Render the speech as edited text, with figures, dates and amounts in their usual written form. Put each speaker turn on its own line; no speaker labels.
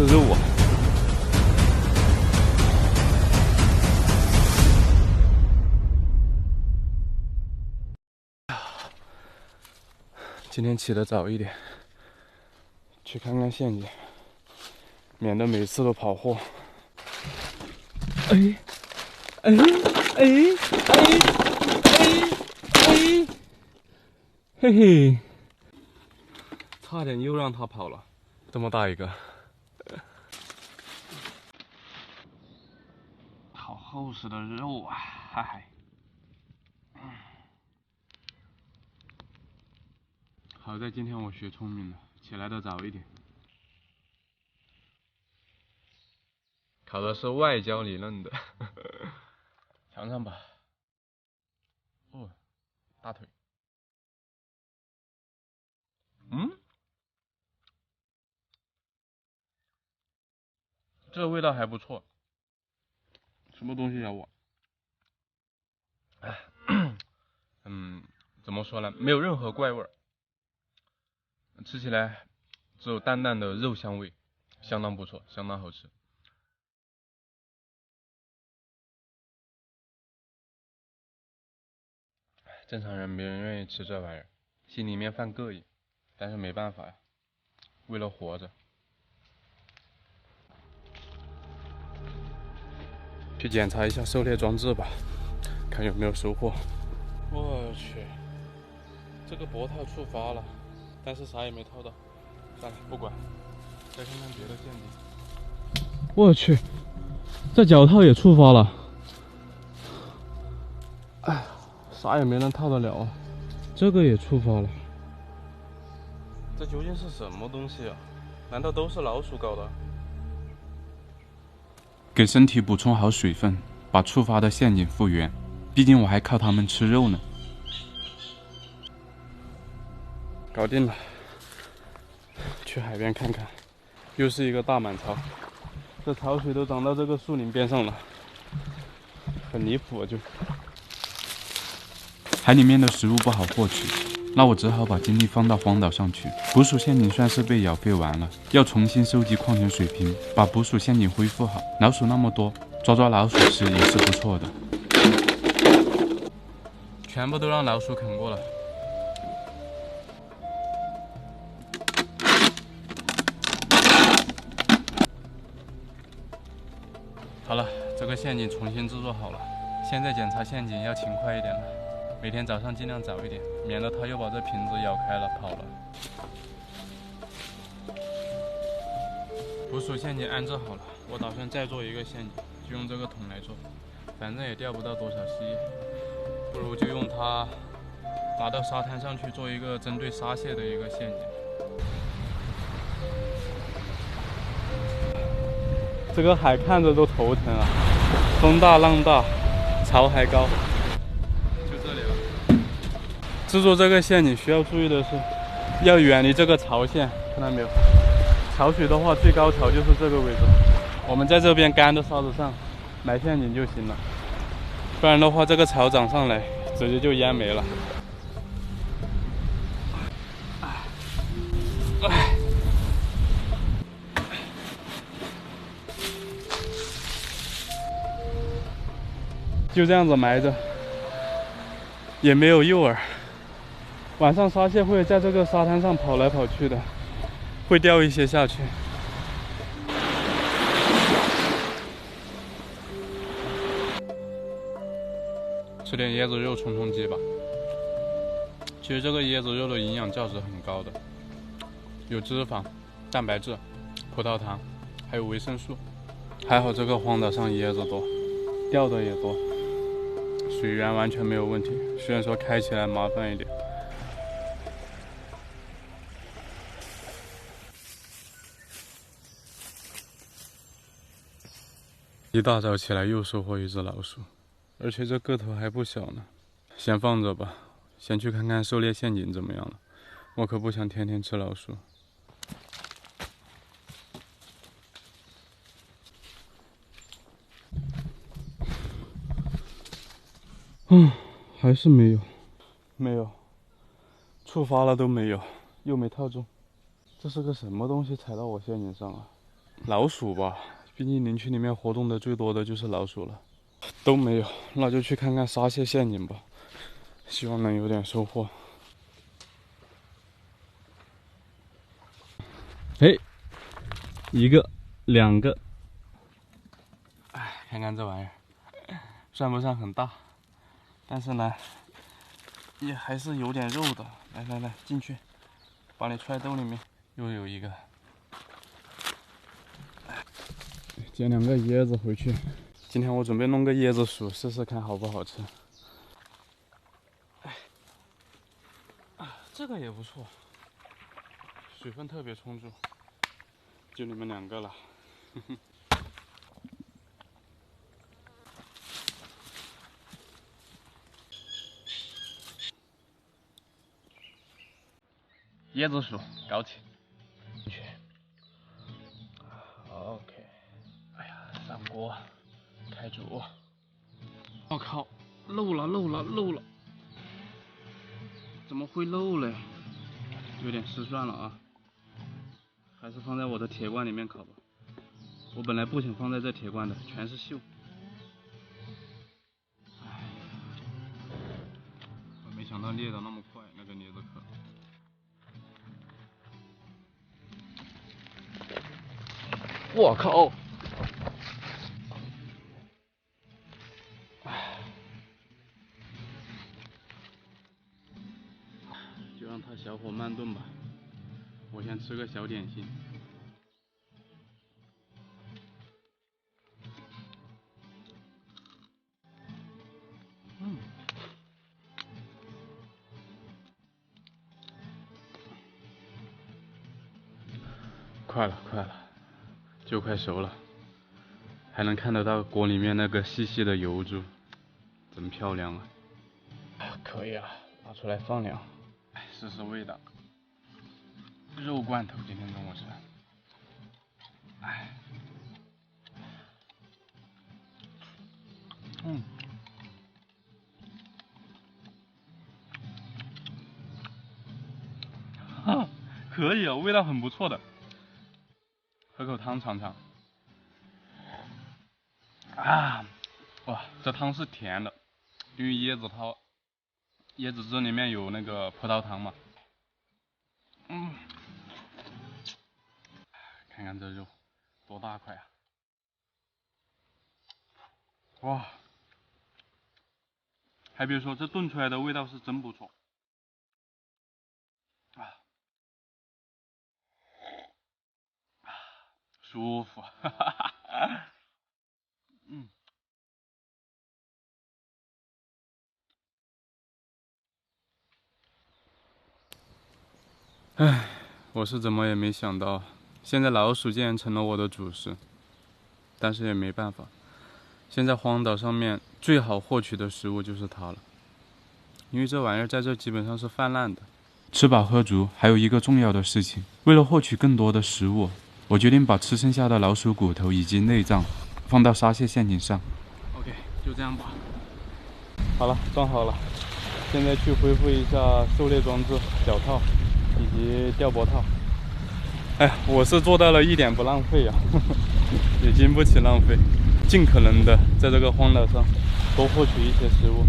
是肉啊！今天起得早一点，去看看陷阱，免得每次都跑货。哎，哎，哎，哎，哎，哎，嘿嘿，差点又让他跑了，这么大一个，好厚实的肉啊！嗨嗨。好在今天我学聪明了，起来的早一点。考的是外交理论的，尝尝吧。哦，大腿。嗯，这个味道还不错。什么东西咬我？哎，怎么说呢？没有任何怪味儿，吃起来只有淡淡的肉香味，相当不错，相当好吃。正常人没人愿意吃这玩意儿，心里面犯膈应，但是没办法呀，为了活着。去检查一下狩猎装置吧，看有没有收获。我去，这个脖套触发了，但是啥也没套到。算了，不管，再看看别的陷阱。我去，这脚套也触发了。哎呀，啥也没能套得了啊！这个也触发了。这究竟是什么东西啊？难道都是老鼠搞的？
给身体补充好水分，把触发的陷阱复原。毕竟我还靠它们吃肉呢。
搞定了，去海边看看，又是一个大满槽，这潮水都涨到这个树林边上了，很离谱啊！就
海里面的食物不好获取，那我只好把精力放到荒岛上去。捕鼠陷阱算是被咬废完了，要重新收集矿泉水瓶，把捕鼠陷阱恢复好。老鼠那么多，抓老鼠吃也是不错的。
全部都让老鼠啃过了。好了，这个陷阱重新制作好了。现在检查陷阱要勤快一点了，每天早上尽量早一点，免得它又把这瓶子咬开了跑了。捕鼠陷阱安置好了，我打算再做一个陷阱，就用这个桶来做，反正也钓不到多少蜥蜴，不如就用它拿到沙滩上去做一个针对沙蟹的一个陷阱。这个海看着都头疼啊，风大浪大，潮还高。就这里了。制作这个陷阱需要注意的是，要远离这个潮线，看到没有？潮水的话，最高潮就是这个位置。我们在这边干的沙子上埋陷阱就行了，不然的话，这个潮涨上来，直接就淹没了。就这样子埋着，也没有诱饵。晚上沙蟹会在这个沙滩上跑来跑去的，会掉一些下去。吃点椰子肉充充饥吧。其实这个椰子肉的营养价值很高的，有脂肪、蛋白质、葡萄糖，还有维生素。还好这个荒岛上椰子多，钓的也多。水源完全没有问题，虽然说开起来麻烦一点。一大早起来又收获一只老鼠，而且这个头还不小呢。先放着吧，先去看看狩猎陷阱怎么样了。我可不想天天吃老鼠。还是没有，触发了都没有，又没套中。这是个什么东西踩到我陷阱上啊？老鼠吧，毕竟林区里面活动的最多的就是老鼠了。都没有，那就去看看沙蟹陷阱吧，希望能有点收获。哎，一个，两个。哎，看看这玩意儿，算不上很大，但是呢，也还是有点肉的。来来来，进去，把你揣兜里面。又有一个，捡2个椰子回去。今天我准备弄个椰子薯试试看好不好吃。哎，这个也不错，水分特别充足。就你们2个了。椰子薯搞起。OK， 哎呀，上锅，开煮。我靠，漏了！怎么会漏嘞？有点失算了啊，还是放在我的铁罐里面烤吧。我本来不想放在这铁罐的，全是锈。哎，我没想到裂得那么快，那个椰子壳。我靠！就让它小火慢炖吧。我先吃个小点心。快了，就快熟了，还能看得到锅里面那个细细的油珠，真漂亮啊！可以了，拿出来放凉，试试味道。肉罐头今天中午吃，可以啊，味道很不错的。喝口汤尝尝。啊，哇，这汤是甜的，因为椰子汁里面有那个葡萄糖嘛。看看这肉多大块啊！哇，还别说，这炖出来的味道是真不错。舒服，唉，我是怎么也没想到，现在老鼠竟然成了我的主食。但是也没办法，现在荒岛上面最好获取的食物就是它了，因为这玩意儿在这基本上是泛滥的。
吃饱喝足，还有一个重要的事情，为了获取更多的食物，我决定把吃剩下的老鼠骨头以及内脏放到沙蟹陷阱上。
OK， 就这样吧。好了，装好了，现在去恢复一下狩猎装置、脚套以及钓脖套。哎，我是做到了一点不浪费呀，也经不起浪费，尽可能的在这个荒岛上多获取一些食物。